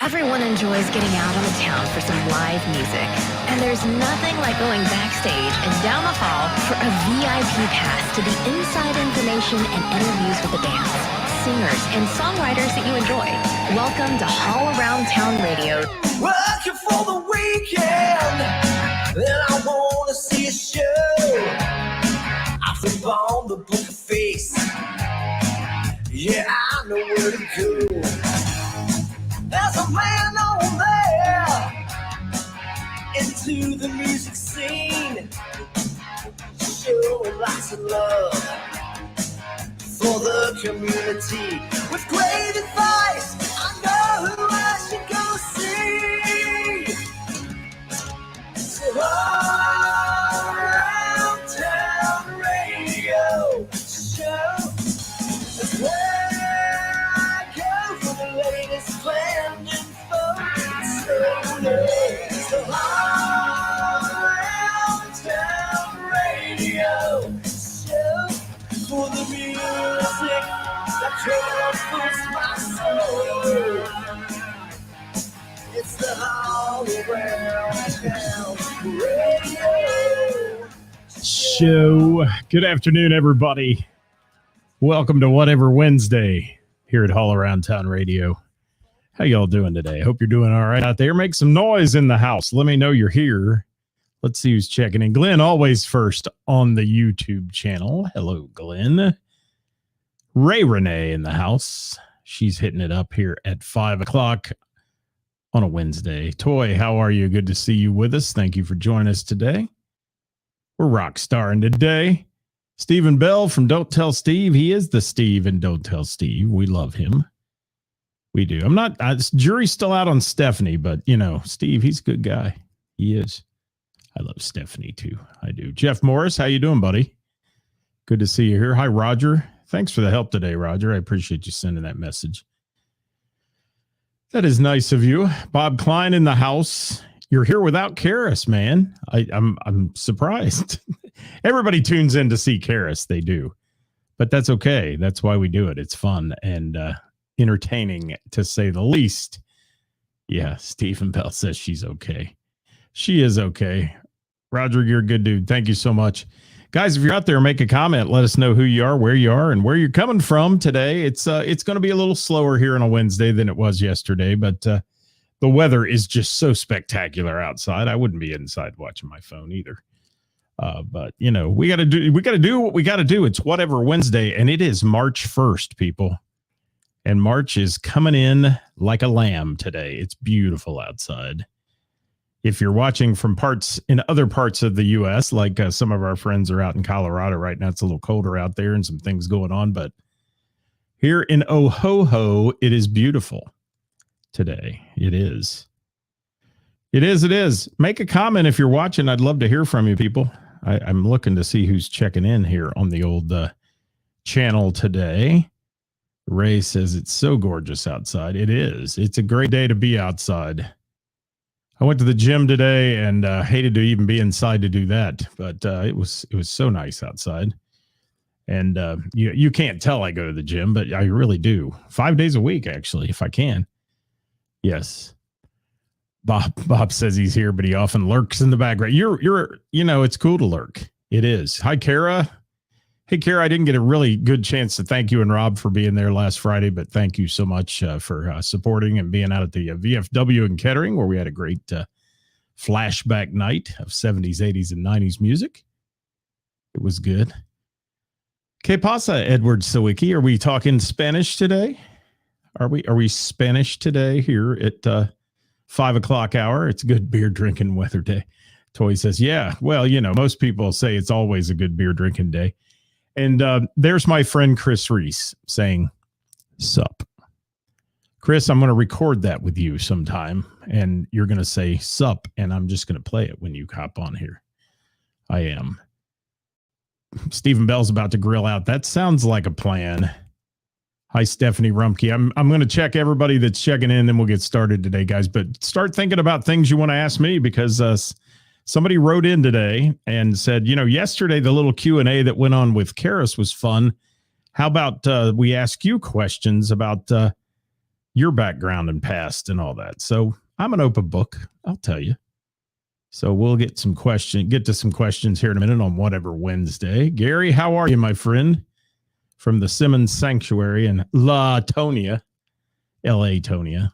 Everyone enjoys getting out on the town for some live music. And there's nothing like going backstage and down the hall for a VIP pass to the inside information and interviews with the bands, singers, and songwriters that you enjoy. Welcome to All Around Town Radio. Working for the weekend, and I want to see a show. I flip on the book of face. Yeah, I know where to go. There's a man on there into the music scene, showing lots of love for the community. With great advice, I know who I should go see. So all around town radio show is where I go for the latest planned info. So all around town radio show for the music that comforts my soul. It's the All Around Town Radio Show. Good afternoon, everybody. Welcome to Whatever Wednesday here at All Around Town Radio. How y'all doing today? Hope you're doing all right out there. Make some noise in the house. Let me know you're here. Let's see who's checking in. Glenn, always first on the YouTube channel. Hello, Glenn. Ray Renee in the house. She's hitting it up here at 5 o'clock on a Wednesday. Toy, how are you? Good to see you with us. Thank you for joining us today. We're rock starring today. Stephen Bell from Don't Tell Steve. He is the Steve in Don't Tell Steve. We love him. We do. Jury's still out on Stephanie, but you know, Steve, he's a good guy. He is. I love Stephanie too. I do. Jeff Morris, how you doing, buddy? Good to see you here. Hi, Roger. Thanks for the help today, Roger. I appreciate you sending that message. That is nice of you. Bob Klein in the house. You're here without Karis, man. I'm surprised. Everybody tunes in to see Karis. They do. But that's okay. That's why we do it. It's fun and entertaining, to say the least. Yeah, Stephen Bell says she's okay. She is okay. Roger, you're a good dude. Thank you so much. Guys, if you're out there, make a comment. Let us know who you are, and where you're coming from today. It's going to be a little slower here on a Wednesday than it was yesterday, but the weather is just so spectacular outside. I wouldn't be inside watching my phone either. But you know, we got to do what we got to do. It's Whatever Wednesday, and it is March 1st, people. And March is coming in like a lamb today. It's beautiful outside. If you're watching from other parts of the U.S., like some of our friends are out in Colorado right now, it's a little colder out there and some things going on. But here in Ohoho, it is beautiful today. It is. It is. Make a comment if you're watching. I'd love to hear from you, people. I'm looking to see who's checking in here on the old channel today. Ray says it's so gorgeous outside. It is. It's a great day to be outside. I went to the gym today and hated to even be inside to do that, but it was so nice outside. And you can't tell I go to the gym, but I really do. 5 days a week, actually, if I can. Yes. Bob says he's here, but he often lurks in the background. It's cool to lurk. It is. Hi, Kara. Hey, Kara, I didn't get a really good chance to thank you and Rob for being there last Friday, but thank you so much for supporting and being out at the VFW in Kettering, where we had a great flashback night of 70s, 80s, and 90s music. It was good. Que pasa, Edward Sawicki? Are we talking Spanish today? Are we Spanish today here at 5 o'clock hour? It's a good beer drinking weather day. Toy says, yeah, well, you know, most people say it's always a good beer drinking day. And there's my friend Chris Reese saying, sup. Chris, I'm going to record that with you sometime, and you're going to say sup, and I'm just going to play it when you hop on here. I am. Stephen Bell's about to grill out. That sounds like a plan. Hi, Stephanie Rumpke. I'm going to check everybody that's checking in, then we'll get started today, guys. But start thinking about things you want to ask me, because somebody wrote in today and said, you know, yesterday the little Q&A that went on with Karis was fun. How about we ask you questions about your background and past and all that. So I'm an open book, I'll tell you. So we'll get to some questions here in a minute on Whatever Wednesday. Gary, how are you, my friend? From the Simmons Sanctuary in La Tonia, L.A. Tonia.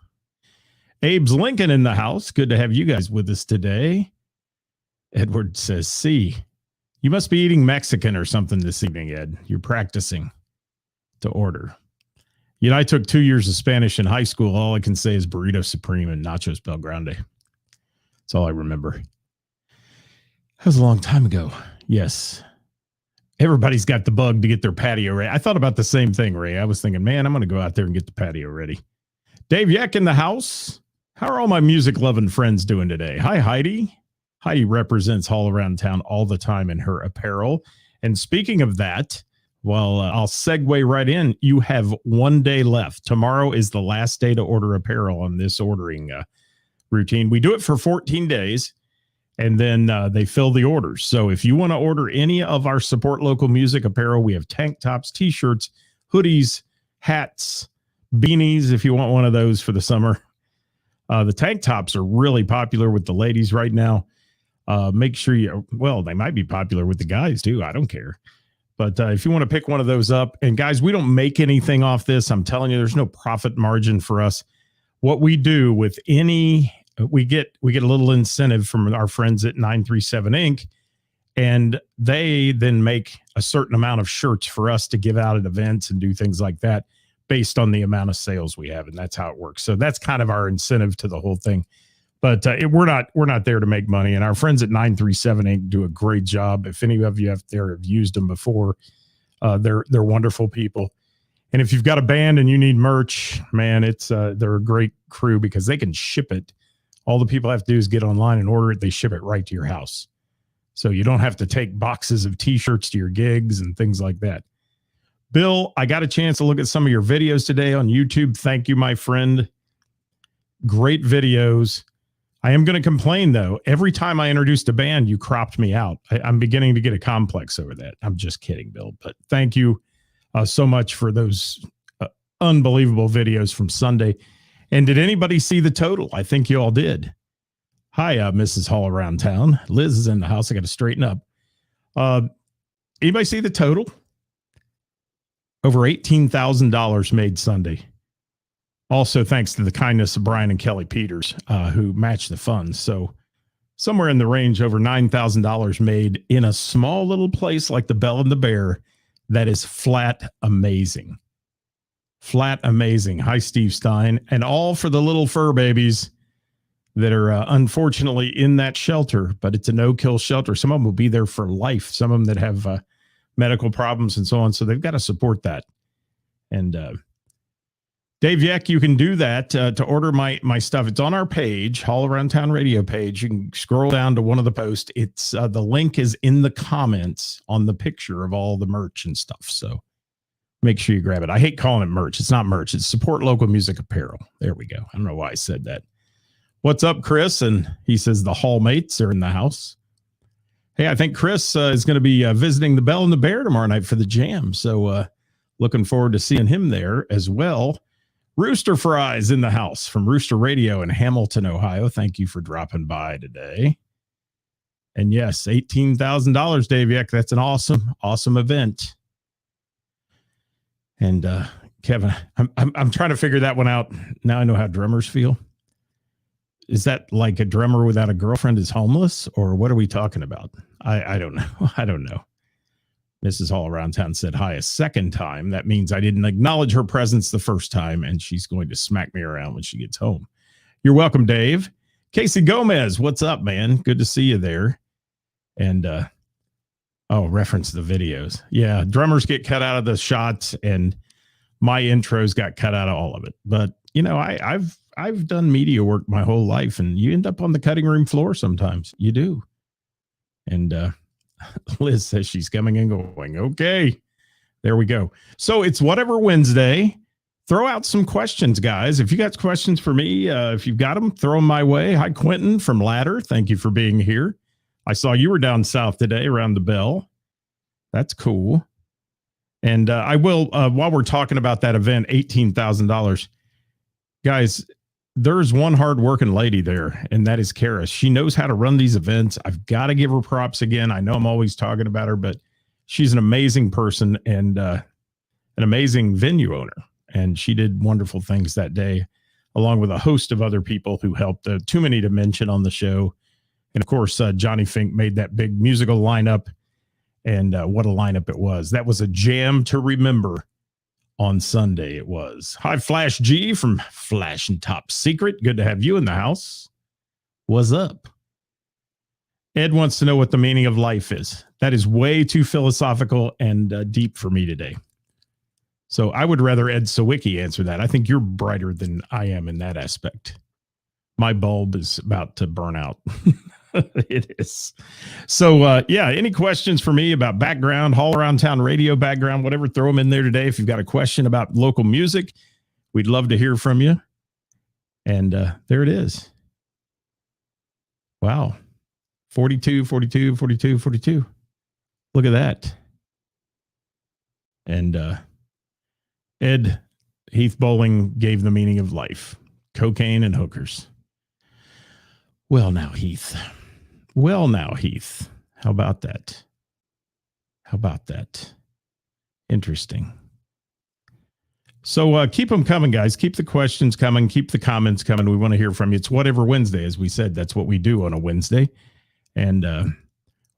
Abe's Lincoln in the house. Good to have you guys with us today. Edward says, see, you must be eating Mexican or something this evening, Ed. You're practicing to order. You know, I took 2 years of Spanish in high school. All I can say is burrito supreme and nachos Bel Grande. That's all I remember. That was a long time ago. Yes. Everybody's got the bug to get their patio ready. I thought about the same thing, Ray. I was thinking, man, I'm going to go out there and get the patio ready. Dave Yeck in the house. How are all my music-loving friends doing today? Hi, Heidi. Heidi represents Hall Around Town all the time in her apparel. And speaking of that, well, I'll segue right in. You have 1 day left. Tomorrow is the last day to order apparel on this ordering routine. We do it for 14 days. And then they fill the orders. So if you want to order any of our Support Local Music apparel, we have tank tops, T-shirts, hoodies, hats, beanies, if you want one of those for the summer. The tank tops are really popular with the ladies right now. Make sure they might be popular with the guys too. I don't care. But if you want to pick one of those up, and guys, we don't make anything off this. I'm telling you, there's no profit margin for us. What we do with we get a little incentive from our friends at 937 Inc. And they then make a certain amount of shirts for us to give out at events and do things like that based on the amount of sales we have. And that's how it works. So that's kind of our incentive to the whole thing. But we're not there to make money. And our friends at 937 Inc. do a great job. If any of you out there have used them before, they're wonderful people. And if you've got a band and you need merch, man, they're a great crew because they can ship it. All the people have to do is get online and order it. They ship it right to your house. So you don't have to take boxes of T-shirts to your gigs and things like that. Bill, I got a chance to look at some of your videos today on YouTube. Thank you, my friend. Great videos. I am going to complain, though. Every time I introduced a band, you cropped me out. I'm beginning to get a complex over that. I'm just kidding, Bill. But thank you so much for those unbelievable videos from Sunday. And did anybody see the total? I think you all did. Hi, Mrs. Hall Around Town. Liz is in the house. I got to straighten up. Anybody see the total? Over $18,000 made Sunday. Also, thanks to the kindness of Brian and Kelly Peters, who matched the funds. So somewhere in the range, over $9,000 made in a small little place like the Bell and the Bear. That is flat amazing. Flat amazing. Hi, Steve Stein. And all for the little fur babies that are unfortunately in that shelter, but it's a no-kill shelter. Some of them will be there for life. Some of them that have medical problems and so on. So they've got to support that. And Dave Yeck, you can do that to order my stuff. It's on our page, Hall Around Town Radio page. You can scroll down to one of the posts. It's the link is in the comments on the picture of all the merch and stuff. So make sure you grab it. I hate calling it merch. It's not merch. It's Support Local Music Apparel. There we go. I don't know why I said that. What's up, Chris? And he says the hall mates are in the house. Hey, I think Chris is going to be visiting the Bell and the Bear tomorrow night for the jam. So looking forward to seeing him there as well. Rooster Fries in the house from Rooster Radio in Hamilton, Ohio. Thank you for dropping by today. And yes, $18,000, Dave Yeck. That's an awesome event. And Kevin, I'm trying to figure that one out. Now I know how drummers feel. Is that like a drummer without a girlfriend is homeless, or what are we talking about? I don't know. I don't know. Mrs. Hall Around Town said hi a second time. That means I didn't acknowledge her presence the first time, and she's going to smack me around when she gets home. You're welcome, Dave. Casey Gomez, what's up, man? Good to see you there. And reference the videos. Yeah, drummers get cut out of the shots, and my intros got cut out of all of it. But you know, I've done media work my whole life, and you end up on the cutting room floor sometimes. You do. And Liz says she's coming and going. Okay, there we go. So it's Whatever Wednesday. Throw out some questions, guys. If you got questions for me, if you've got them, throw them my way. Hi, Quentin from Ladder. Thank you for being here. I saw you were down south today around the Bell. That's cool. And I will, while we're talking about that event, $18,000. guys, there's one hardworking lady there, and that is Kara. She knows how to run these events. I've got to give her props again. I know I'm always talking about her, but she's an amazing person and an amazing venue owner. And she did wonderful things that day, along with a host of other people who helped. Too many to mention on the show. And of course, Johnny Fink made that big musical lineup. And what a lineup it was. That was a jam to remember on Sunday. It was. Hi, Flash G from Flash and Top Secret. Good to have you in the house. What's up? Ed wants to know what the meaning of life is. That is way too philosophical and deep for me today. So I would rather Ed Sawicki answer that. I think you're brighter than I am in that aspect. My bulb is about to burn out. It is. So, yeah, any questions for me about background, Haul Around Town radio background, whatever, throw them in there today. If you've got a question about local music, we'd love to hear from you. And there it is. Wow. 42, 42, 42, 42. Look at that. And Ed Heath Bowling gave the meaning of life. Cocaine and hookers. Well, now, Heath. Well, now, Heath. How about that? How about that? Interesting. So keep them coming, guys. Keep the questions coming. Keep the comments coming. We want to hear from you. It's Whatever Wednesday, as we said. That's what we do on a Wednesday. And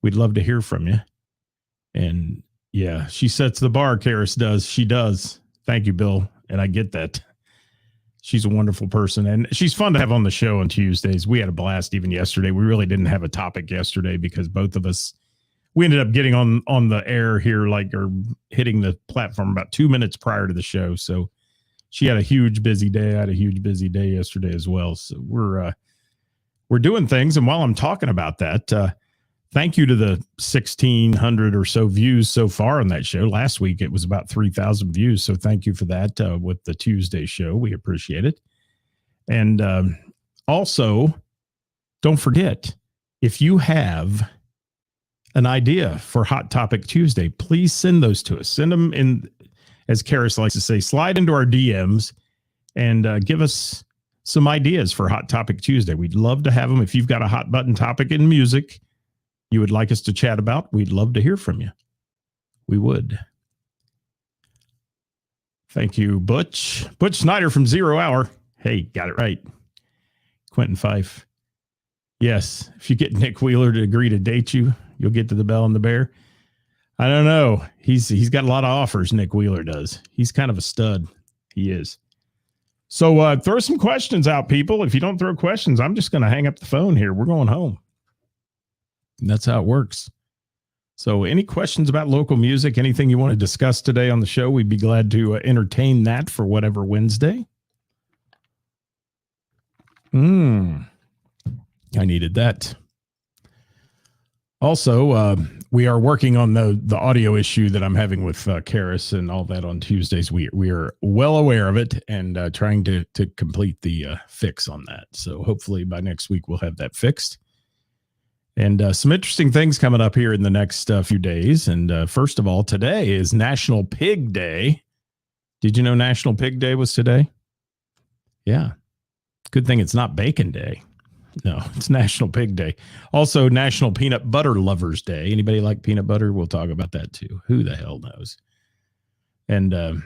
we'd love to hear from you. And, yeah, she sets the bar, Karis does. She does. Thank you, Bill. And I get that. She's a wonderful person, and she's fun to have on the show on Tuesdays. We had a blast even yesterday. We really didn't have a topic yesterday because both of us, we ended up getting on the air here, or hitting the platform about 2 minutes prior to the show. So she had a huge busy day. I had a huge busy day yesterday as well. So we're doing things. And while I'm talking about that, thank you to the 1,600 or so views so far on that show. Last week, it was about 3,000 views. So thank you for that with the Tuesday show. We appreciate it. And also, don't forget, if you have an idea for Hot Topic Tuesday, please send those to us. Send them in, as Karis likes to say, slide into our DMs and give us some ideas for Hot Topic Tuesday. We'd love to have them. If you've got a hot button topic in music you would like us to chat about, we'd love to hear from you. We would. Thank you, Butch. Butch Snyder from 0 Hour. Hey, got it right. Quentin Fife. Yes, if you get Nick Wheeler to agree to date you, you'll get to the Bell and the Bear. I don't know. He's got a lot of offers, Nick Wheeler does. He's kind of a stud. He is. So throw some questions out, people. If you don't throw questions, I'm just going to hang up the phone here. We're going home. And that's how it works. So any questions about local music, anything you want to discuss today on the show, we'd be glad to entertain that for Whatever Wednesday. I needed that. Also, we are working on the audio issue that I'm having with Karis and all that on Tuesdays. We are well aware of it and trying to complete the fix on that. So hopefully by next week we'll have that fixed. And some interesting things coming up here in the next few days. And first of all, today is National Pig Day. Did you know National Pig Day was today? Yeah. Good thing it's not Bacon Day. No, it's National Pig Day. Also, National Peanut Butter Lovers Day. Anybody like peanut butter? We'll talk about that too. Who the hell knows? And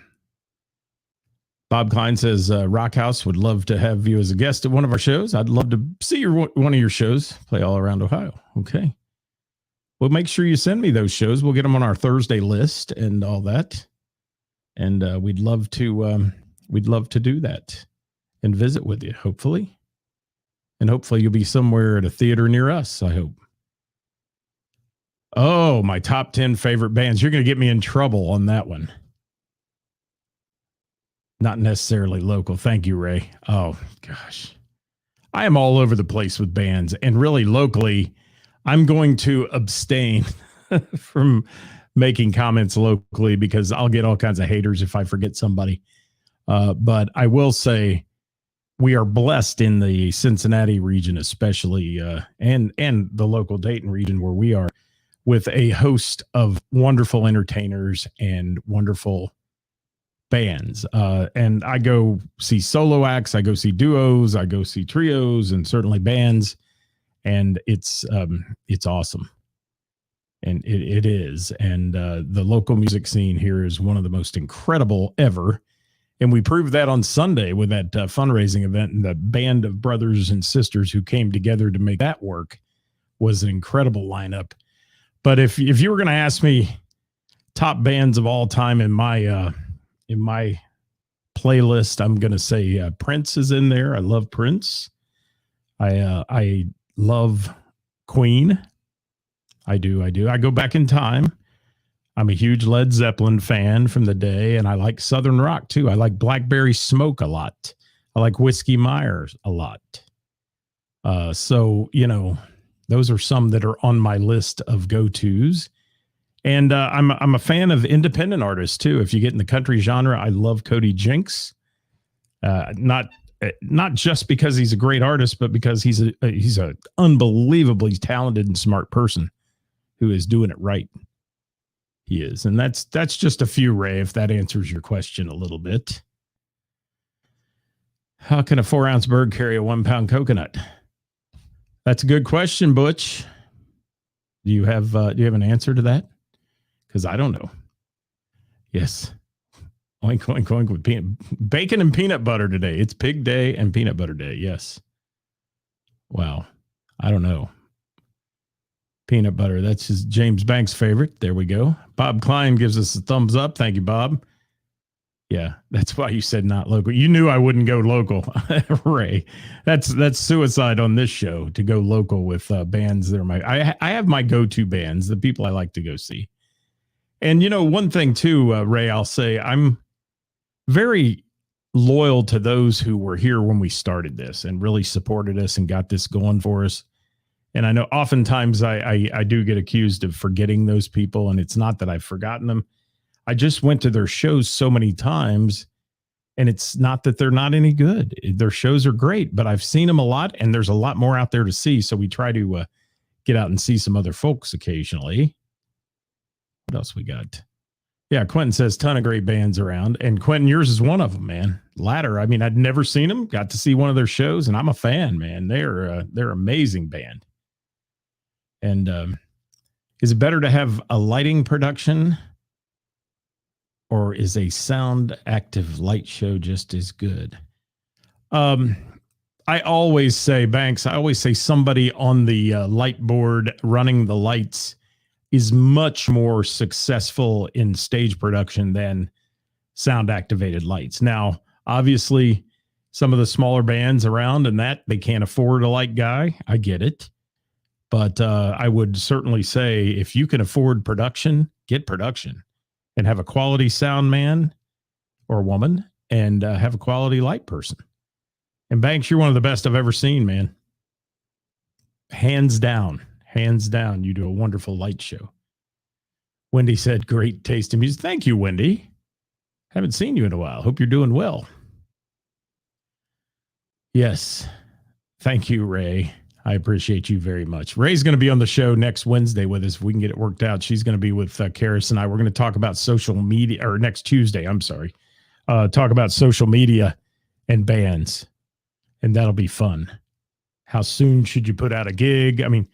Bob Klein says, Rockhouse would love to have you as a guest at one of our shows. I'd love to see one of your shows play all around Ohio. Okay. Well, make sure you send me those shows. We'll get them on our Thursday list and all that. And we'd love to do that and visit with you, hopefully. And hopefully you'll be somewhere at a theater near us, I hope. Oh, my top 10 favorite bands. You're going to get me in trouble on that one. Not necessarily local. Thank you, Ray. Oh, gosh. I am all over the place with bands. And really, locally, I'm going to abstain from making comments locally because I'll get all kinds of haters if I forget somebody. But I will say we are blessed in the Cincinnati region, especially, and the local Dayton region where we are, with a host of wonderful entertainers and wonderful bands. And I go see solo acts, I go see duos, I go see trios, and certainly bands. And it's awesome. And it is. And the local music scene here is one of the most incredible ever. And we proved that on Sunday with that fundraising event, and the band of brothers and sisters who came together to make that work was an incredible lineup. But if you were going to ask me top bands of all time in my playlist, I'm going to say Prince is in there. I love Prince. I love Queen. I do. I go back in time. I'm a huge Led Zeppelin fan from the day, and I like Southern rock too. I like Blackberry Smoke a lot. I like Whiskey Myers a lot. So, those are some that are on my list of go-tos. And I'm a fan of independent artists too. If you get in the country genre, I love Cody Jinks. Not just because he's a great artist, but because he's a unbelievably talented and smart person who is doing it right. He is. And that's just a few, Ray, if that answers your question a little bit. How can a 4-ounce bird carry a 1-pound coconut? That's a good question, Butch. Do you have an answer to that? Because I don't know. Yes. Oink, oink, oink with bacon and peanut butter today. It's pig day and peanut butter day. Yes. Wow. I don't know. Peanut butter. That's his James Banks' favorite. There we go. Bob Klein gives us a thumbs up. Thank you, Bob. Yeah, that's why you said not local. You knew I wouldn't go local, Ray. That's suicide on this show to go local with bands that are I have my go-to bands, the people I like to go see. And one thing too, Ray, I'll say I'm very loyal to those who were here when we started this and really supported us and got this going for us. And I know oftentimes I do get accused of forgetting those people, and it's not that I've forgotten them. I just went to their shows so many times, and it's not that they're not any good. Their shows are great, but I've seen them a lot, and there's a lot more out there to see. So we try to get out and see some other folks occasionally. What else we got? Yeah, Quentin says ton of great bands around, and Quentin, yours is one of them, man. Ladder. I mean, I'd never seen them. Got to see one of their shows, and I'm a fan, man. They're amazing band. And is it better to have a lighting production, or is a sound active light show just as good? I always say, Banks, I always say somebody on the light board running the lights is much more successful in stage production than sound activated lights. Now, obviously, some of the smaller bands around and that they can't afford a light guy. I get it. But I would certainly say if you can afford production, get production and have a quality sound man or woman and have a quality light person. And Banks, you're one of the best I've ever seen, man. Hands down, you do a wonderful light show. Wendy said, great taste in music. Thank you, Wendy. Haven't seen you in a while. Hope you're doing well. Yes. Thank you, Ray. I appreciate you very much. Ray's going to be on the show next Wednesday with us. If we can get it worked out. She's going to be with Karis and I. We're going to talk about social media, or next Tuesday, I'm sorry. Talk about social media and bands. And that'll be fun. How soon should you put out a gig? I mean,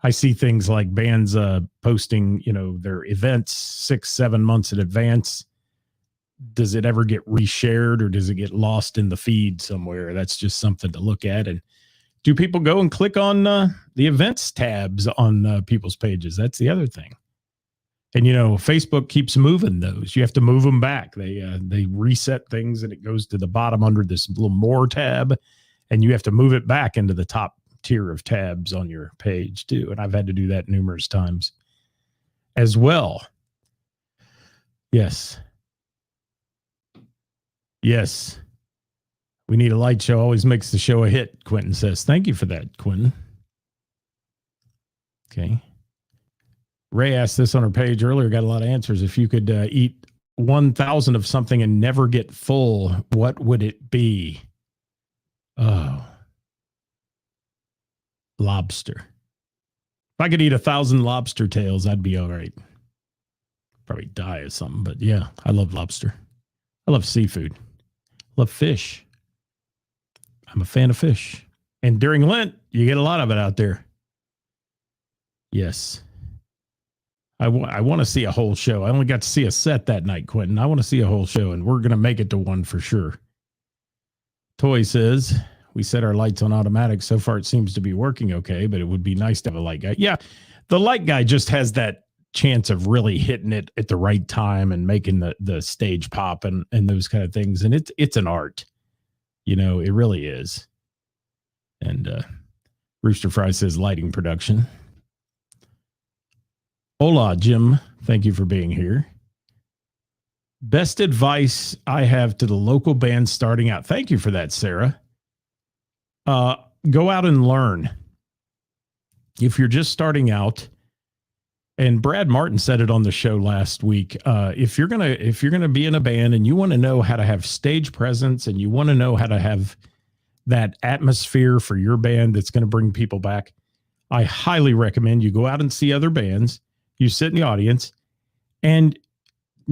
I see things like bands posting, their events 6-7 months in advance. Does it ever get reshared, or does it get lost in the feed somewhere? That's just something to look at. And do people go and click on the events tabs on people's pages? That's the other thing. And, Facebook keeps moving those. You have to move them back. They reset things, and it goes to the bottom under this little more tab, and you have to move it back into the top tier of tabs on your page too. And I've had to do that numerous times as well. Yes. We need a light show. Always makes the show a hit, Quentin says. Thank you for that, Quentin. Okay. Ray asked this on her page earlier, got a lot of answers. If you could eat 1,000 of something and never get full, what would it be? Oh. Lobster. If I could eat 1,000 lobster tails, I'd be all right. Probably die of something, but yeah, I love lobster. I love seafood. Love fish. I'm a fan of fish. And during Lent, you get a lot of it out there. Yes. I want to see a whole show. I only got to see a set that night, Quentin. I want to see a whole show, and we're going to make it to one for sure. Toy says, we set our lights on automatic. So far, it seems to be working okay, but it would be nice to have a light guy. Yeah, the light guy just has that chance of really hitting it at the right time and making the stage pop and those kind of things. And it's an art. You know, it really is. And Rooster Fry says lighting production. Hola, Jim. Thank you for being here. Best advice I have to the local band starting out. Thank you for that, Sarah. Go out and learn. If you're just starting out, and Brad Martin said it on the show last week, if you're gonna be in a band and you want to know how to have stage presence and you want to know how to have that atmosphere for your band that's going to bring people back, I highly recommend you go out and see other bands. You sit in the audience and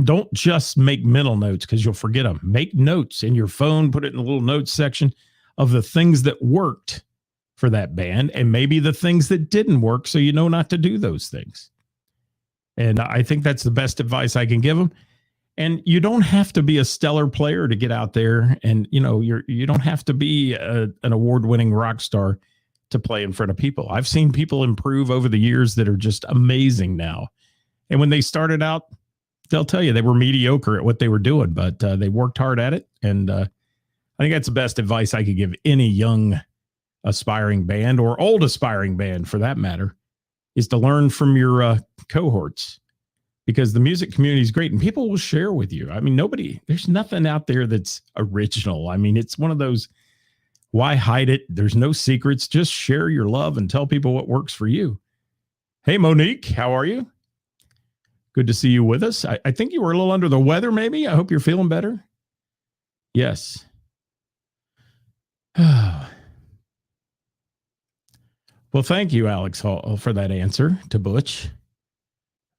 don't just make mental notes because you'll forget them. Make notes in your phone, put it in the little notes section of the things that worked for that band and maybe the things that didn't work so you know not to do those things. And I think that's the best advice I can give them. And you don't have to be a stellar player to get out there. And, you know, you don't have to be an award-winning rock star to play in front of people. I've seen people improve over the years that are just amazing now. And when they started out, they'll tell you they were mediocre at what they were doing, but they worked hard at it. And I think that's the best advice I could give any young aspiring band or old aspiring band for that matter, is to learn from your cohorts, because the music community is great and people will share with you. I mean, there's nothing out there that's original. I mean, it's one of those, why hide it? There's no secrets. Just share your love and tell people what works for you. Hey, Monique, how are you? Good to see you with us. I think you were a little under the weather, maybe. I hope you're feeling better. Yes. Well, thank you, Alex Hall, for that answer to Butch.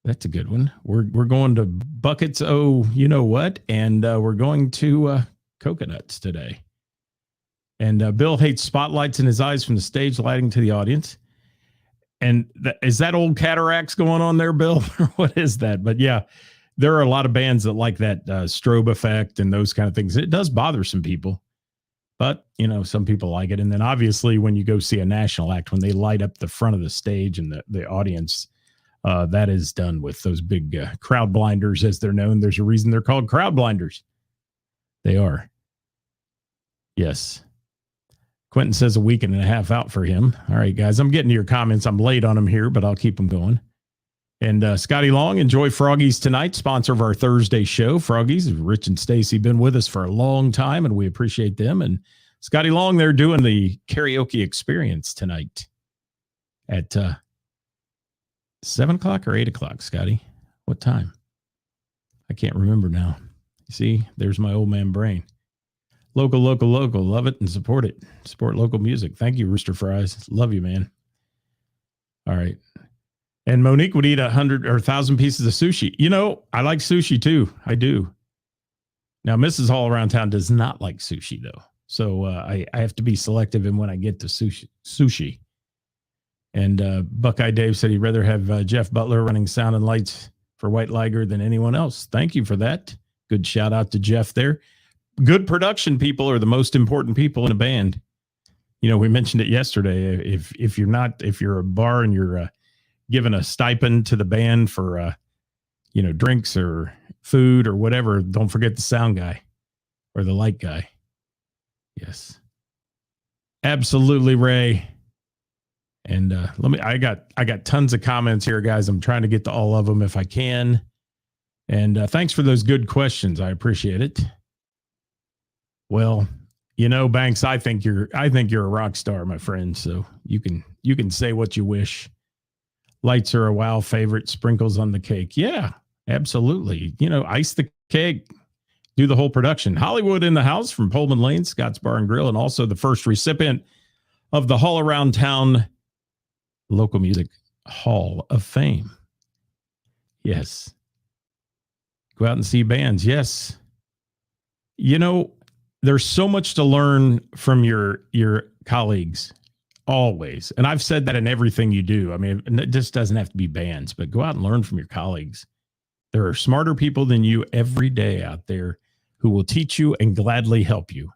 That's a good one. We're going to Buckets. Oh, you know what? And we're going to Coconuts today. And Bill hates spotlights in his eyes from the stage lighting to the audience. And is that old cataracts going on there, Bill? What is that? But yeah, there are a lot of bands that like that strobe effect and those kind of things. It does bother some people, but you know, some people like it. And then obviously when you go see a national act, when they light up the front of the stage and the audience, that is done with those big crowd blinders, as they're known. There's a reason they're called crowd blinders. They are. Yes. Quentin says a week and a half out for him. All right, guys, I'm getting to your comments. I'm late on them here, but I'll keep them going. And Scotty Long, enjoy Froggies tonight, sponsor of our Thursday show. Froggies, Rich and Stacy, been with us for a long time, and we appreciate them. And Scotty Long, they're doing the karaoke experience tonight at 7 o'clock or 8 o'clock, Scotty. What time? I can't remember now. You see, there's my old man brain. Local. Love it and support it. Support local music. Thank you, Rooster Fries. Love you, man. All right. And Monique would eat 100 or 1,000 pieces of sushi. You know, I like sushi too. I do. Now, Mrs. Hall around town does not like sushi, though. So I have to be selective in when I get to sushi. And Buckeye Dave said he'd rather have Jeff Butler running sound and lights for White Liger than anyone else. Thank you for that. Good shout out to Jeff there. Good production people are the most important people in a band. You know, we mentioned it yesterday. If you're a bar and you're giving a stipend to the band for, drinks or food or whatever, don't forget the sound guy or the light guy. Yes, absolutely, Ray. And I got tons of comments here, guys. I'm trying to get to all of them if I can. And thanks for those good questions. I appreciate it. Well, you know, Banks, I think you're a rock star, my friend. So you can say what you wish. Lights are a wow favorite. Sprinkles on the cake. Yeah, absolutely. You know, ice the cake, do the whole production. Hollywood in the house from Pullman Lane, Scott's Bar and Grill, and also the first recipient of the Hall Around Town Local Music Hall of Fame. Yes. Go out and see bands. Yes. You know, there's so much to learn from your colleagues always. And I've said that in everything you do. I mean, it just doesn't have to be bands, but go out and learn from your colleagues. There are smarter people than you every day out there who will teach you and gladly help you.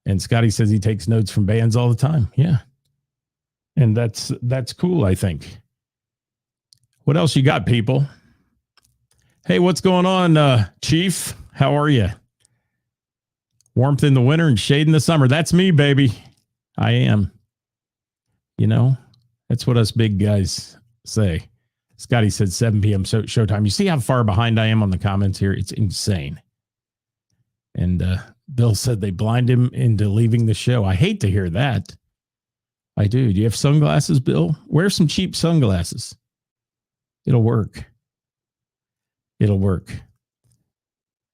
And Scotty says he takes notes from bands all the time. Yeah. And that's cool, I think. What else you got, people? Hey, what's going on, Chief? How are you? Warmth in the winter and shade in the summer. That's me, baby. I am. You know, that's what us big guys say. Scotty said 7 p.m. showtime. You see how far behind I am on the comments here? It's insane. And Bill said they blind him into leaving the show. I hate to hear that. I do. Do you have sunglasses, Bill? Wear some cheap sunglasses. It'll work. It'll work.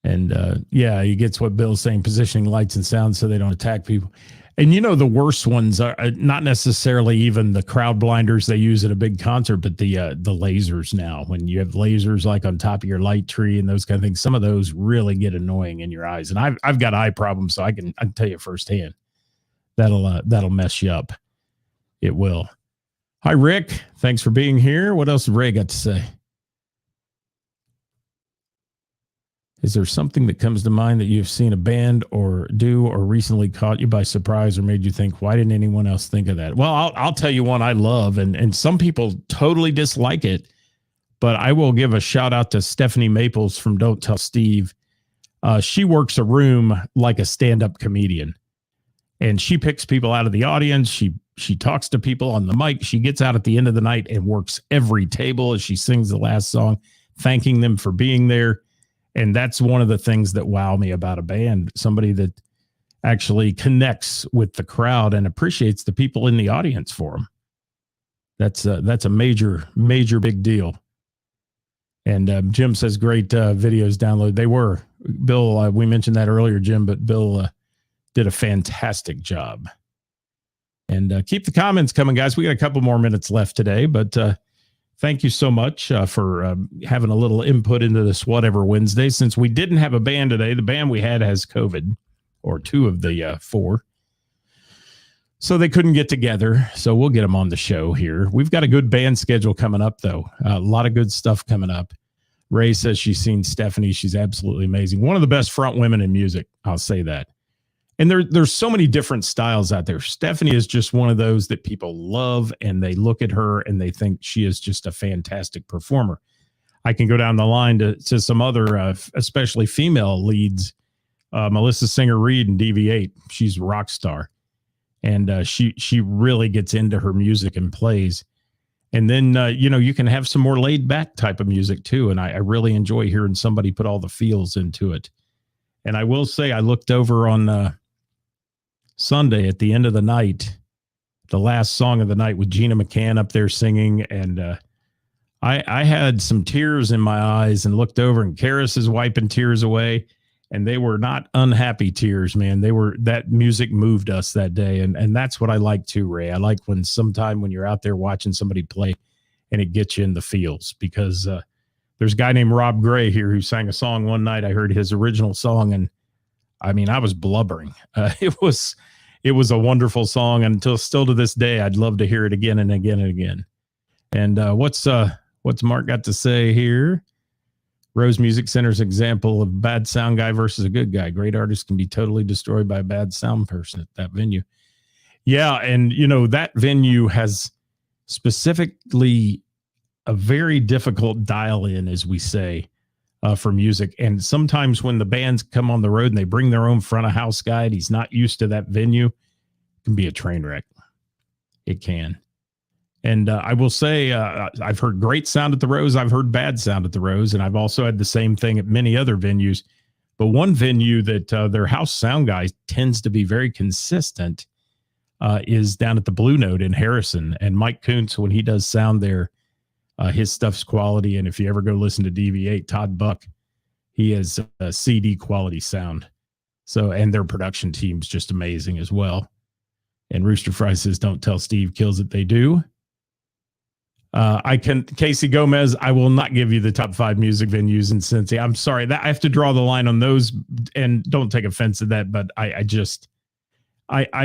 And yeah, he gets what Bill's saying, positioning lights and sound so they don't attack people. And you know, the worst ones are not necessarily even the crowd blinders they use at a big concert, but the lasers now. When you have lasers like on top of your light tree and those kind of things, some of those really get annoying in your eyes. And I've got eye problems, so I can tell you firsthand that'll mess you up. It will. Hi, Rick. Thanks for being here. What else has Ray got to say? Is there something that comes to mind that you've seen a band or do or recently caught you by surprise or made you think, why didn't anyone else think of that? Well, I'll tell you one I love, and some people totally dislike it, but I will give a shout out to Stephanie Maples from Don't Tell Steve. She works a room like a stand-up comedian, and she picks people out of the audience. She talks to people on the mic. She gets out at the end of the night and works every table as she sings the last song, thanking them for being there. And that's one of the things that wow me about a band, somebody that actually connects with the crowd and appreciates the people in the audience for them. That's a major big deal. And Jim says great videos download. They were. Bill, we mentioned that earlier, Jim, but Bill did a fantastic job. And keep the comments coming, guys. We got a couple more minutes left today, but thank you so much for having a little input into this Whatever Wednesday. Since we didn't have a band today, the band we had has COVID, or 2 of the 4. So they couldn't get together. So we'll get them on the show here. We've got a good band schedule coming up, though. A lot of good stuff coming up. Ray says she's seen Stephanie. She's absolutely amazing. One of the best front women in music. I'll say that. And there's so many different styles out there. Stephanie is just one of those that people love, and they look at her and they think she is just a fantastic performer. I can go down the line to some other, especially female leads. Melissa Singer-Reed in DV8. She's a rock star. And she really gets into her music and plays. And then, you can have some more laid back type of music too. And I really enjoy hearing somebody put all the feels into it. And I will say, I looked over on Sunday at the end of the night, the last song of the night with Gina McCann up there singing. And I had some tears in my eyes and looked over, and Karis is wiping tears away. And they were not unhappy tears, man. That music moved us that day. And that's what I like too, Ray. I like when you're out there watching somebody play and it gets you in the feels, because there's a guy named Rob Gray here who sang a song one night. I heard his original song, and I mean, I was blubbering. It was a wonderful song, until still to this day, I'd love to hear it again and again and again. And what's Mark got to say here? Rose Music Center's example of bad sound guy versus a good guy. Great artists can be totally destroyed by a bad sound person at that venue. Yeah, and that venue has specifically a very difficult dial-in, as we say, for music. And sometimes when the bands come on the road and they bring their own front of house guy and he's not used to that venue, it can be a train wreck. It can. And I will say, I've heard great sound at the Rose. I've heard bad sound at the Rose. And I've also had the same thing at many other venues. But one venue that their house sound guy tends to be very consistent is down at the Blue Note in Harrison. And Mike Kuntz, when he does sound there, his stuff's quality. And if you ever go listen to DV8, Todd Buck, he has a CD quality sound. So, and their production team's just amazing as well. And Rooster Fry says, don't tell Steve kills it. They do. Casey Gomez, I will not give you the top 5 music venues in Cincy. I'm sorry that I have to draw the line on those, and don't take offense to that, but I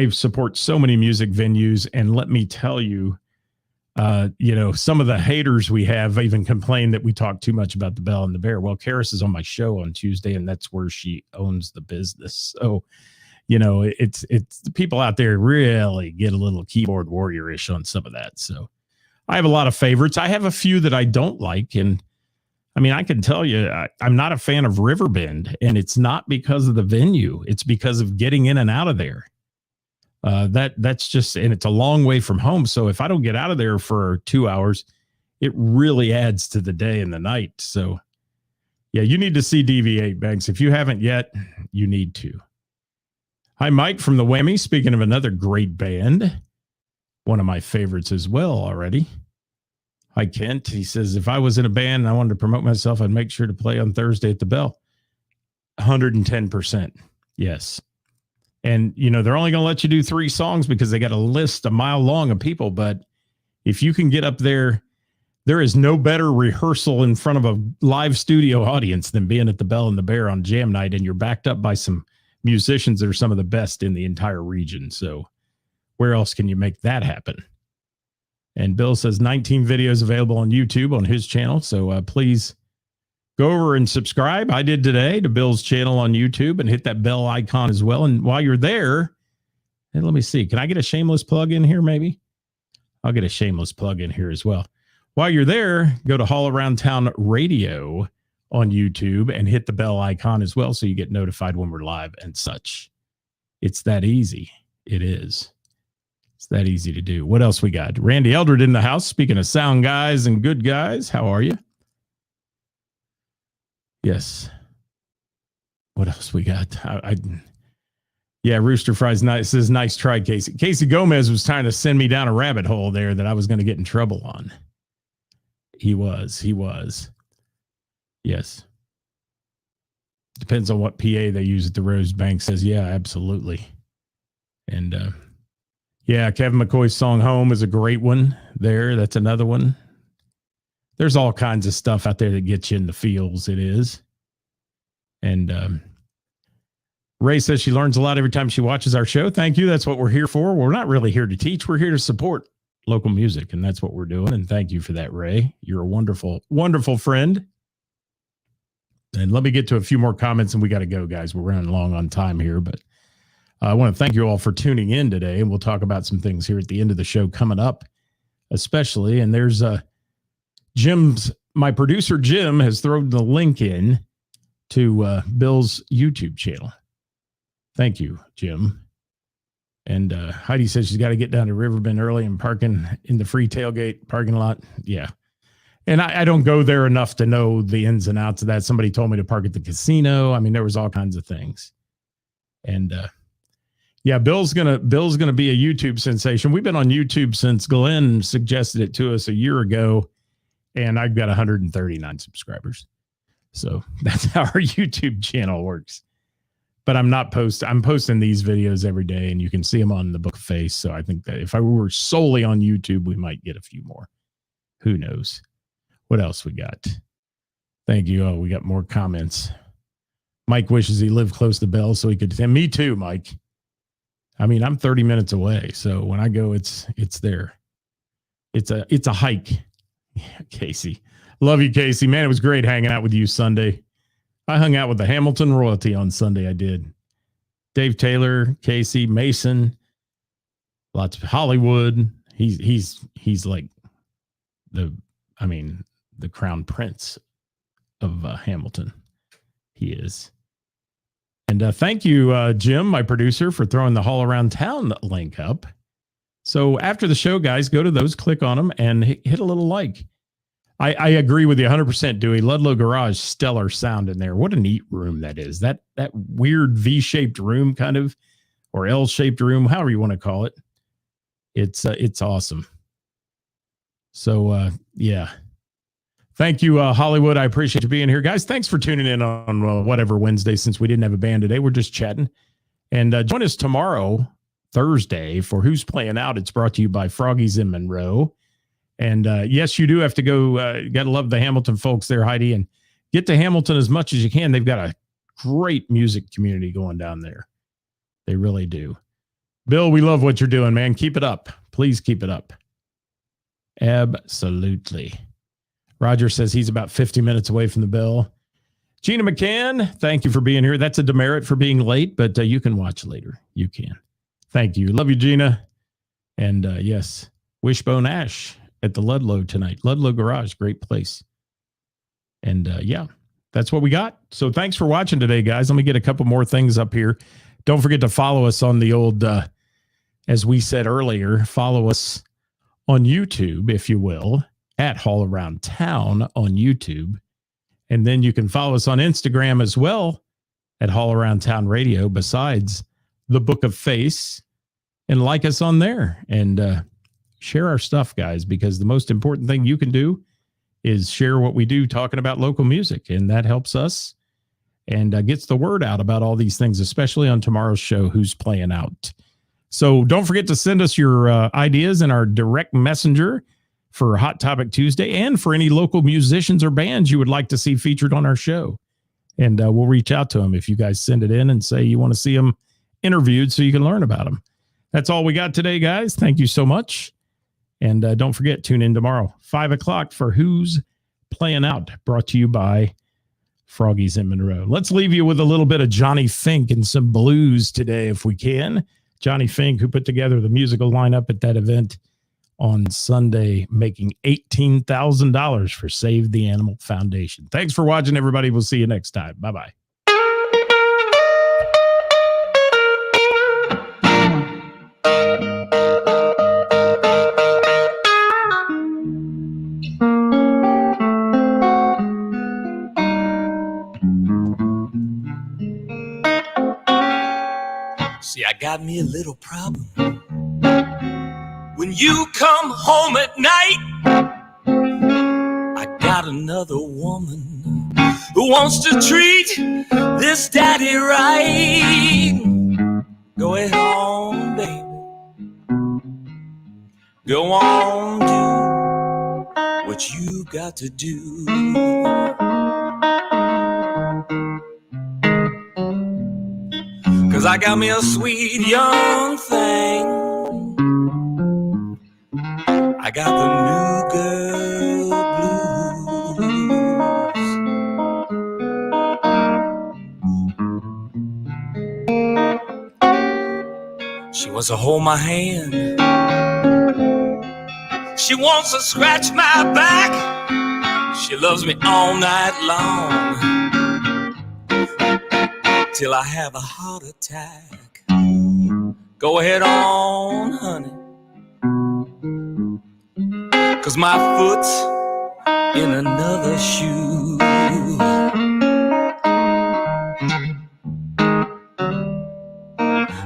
support so many music venues, and let me tell you, some of the haters we have even complain that we talk too much about the Bell and the Bear. Well, Karis is on my show on Tuesday, and that's where she owns the business. So, it's the people out there really get a little keyboard warrior-ish on some of that. So I have a lot of favorites. I have a few that I don't like. And I mean, I can tell you, I'm not a fan of Riverbend, and it's not because of the venue. It's because of getting in and out of there. That's just, and it's a long way from home. So if I don't get out of there for 2 hours, it really adds to the day and the night. So yeah, you need to see DV8 Banks. If you haven't yet, you need to. Hi, Mike from the Whammy. Speaking of another great band, one of my favorites as well already. Hi, Kent. He says, if I was in a band and I wanted to promote myself, I'd make sure to play on Thursday at the Bell. 110%. Yes. And, they're only going to let you do 3 songs because they got a list a mile long of people. But if you can get up there, there is no better rehearsal in front of a live studio audience than being at the Bell and the Bear on jam night. And you're backed up by some musicians that are some of the best in the entire region. So where else can you make that happen? And Bill says 19 videos available on YouTube on his channel. So please go over and subscribe. I did today to Bill's channel on YouTube, and hit that bell icon as well. And while you're there, and let me see, can I get a shameless plug in here? Maybe I'll get a shameless plug in here as well. While you're there, go to All Around Town Radio on YouTube and hit the bell icon as well, so you get notified when we're live and such. It's that easy. It is. It's that easy to do. What else we got? Randy Eldred in the house. Speaking of sound guys and good guys, how are you? Yes. What else we got? Yeah, Rooster Fries says, nice try, Casey. Casey Gomez was trying to send me down a rabbit hole there that I was going to get in trouble on. He was. Yes. Depends on what PA they use at the Rose Bank. Says, yeah, absolutely. And yeah, Kevin McCoy's song Home is a great one there. That's another one. There's all kinds of stuff out there that gets you in the feels. It is. And Ray says she learns a lot every time she watches our show. Thank you. That's what we're here for. We're not really here to teach. We're here to support local music, and that's what we're doing. And thank you for that, Ray. You're a wonderful, wonderful friend. And let me get to a few more comments, and we got to go, guys. We're running long on time here, but I want to thank you all for tuning in today, and we'll talk about some things here at the end of the show coming up, especially. And there's my producer, Jim, has thrown the link in to Bill's YouTube channel. Thank you, Jim. And Heidi says she's got to get down to Riverbend early and parking in the free tailgate parking lot. Yeah. And I don't go there enough to know the ins and outs of that. Somebody told me to park at the casino. I mean, there was all kinds of things. And yeah, Bill's gonna be a YouTube sensation. We've been on YouTube since Glenn suggested it to us a year ago, and I've got 139 subscribers. So that's how our YouTube channel works. But I'm posting these videos every day, and you can see them on the Book of Face. So I think that if I were solely on YouTube, we might get a few more. Who knows? What else we got? Thank you. Oh, we got more comments. Mike wishes he lived close to Bell so he could. And me too, Mike. I mean, I'm 30 minutes away, so when I go, it's there. It's a hike. Yeah, Casey. Love you, Casey. Man, it was great hanging out with you Sunday. I hung out with the Hamilton royalty on Sunday. I did. Dave Taylor, Casey, Mason, lots of Hollywood. He's like the crown prince of Hamilton. He is. And thank you, Jim, my producer, for throwing the All Around Town link up. So after the show, guys, go to those, click on them, and hit a little like. I agree with you 100%, Dewey. Ludlow Garage, stellar sound in there. What a neat room that is. That weird V-shaped room, kind of, or L-shaped room, however you want to call it. It's awesome. So yeah. Thank you, Hollywood. I appreciate you being here, guys. Thanks for tuning in on whatever Wednesday, since we didn't have a band today. We're just chatting. And join us tomorrow, Thursday, for Who's Playing Out. It's brought to you by Froggies in Monroe. And yes, you do have to go. Got to love the Hamilton folks there, Heidi, and get to Hamilton as much as you can. They've got a great music community going down there. They really do. Bill, we love what you're doing, man. Keep it up. Please keep it up. Absolutely. Roger says he's about 50 minutes away from the bell. Gina McCann, thank you for being here. That's a demerit for being late, but you can watch later. You can. Thank you. Love you, Gina. And yes, Wishbone Ash at the Ludlow tonight. Ludlow Garage, great place. And yeah, that's what we got. So thanks for watching today, guys. Let me get a couple more things up here. Don't forget to follow us on the old, as we said earlier, follow us on YouTube, if you will, at Haul Around Town on YouTube. And then you can follow us on Instagram as well at Haul Around Town Radio, besides the Book of Face, and like us on there and share our stuff, guys, because the most important thing you can do is share what we do talking about local music. And that helps us and gets the word out about all these things, especially on tomorrow's show, Who's Playing Out. So don't forget to send us your ideas in our direct messenger for Hot Topic Tuesday and for any local musicians or bands you would like to see featured on our show. And we'll reach out to them if you guys send it in and say you want to see them interviewed so you can learn about them. That's all we got today, guys. Thank you so much. And don't forget, tune in tomorrow, 5 o'clock for Who's Playing Out, brought to you by Froggies in Monroe. Let's leave you with a little bit of Johnny Fink and some blues today, if we can. Johnny Fink, who put together the musical lineup at that event on Sunday, making $18,000 for Save the Animal Foundation. Thanks for watching, everybody. We'll see you next time. Bye-bye. See, I got me a little problem. When you come home at night, I got another woman who wants to treat this daddy right. Go ahead on, baby. Go on, do what you got to do. Cause I got me a sweet young thing. I got the new girl blues. She wants to hold my hand. She wants to scratch my back. She loves me all night long, till I have a heart attack. Go ahead on, honey, cause my foot's in another shoe.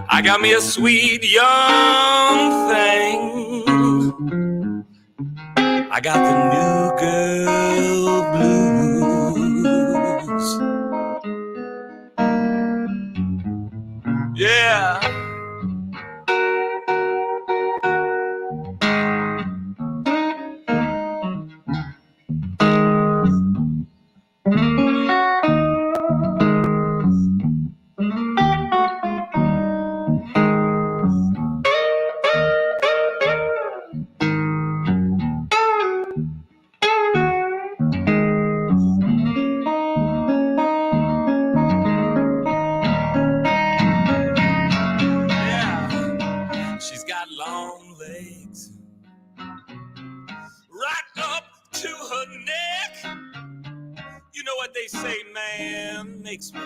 I got me a sweet young thing. I got the new girl blues. Yeah. They say man makes me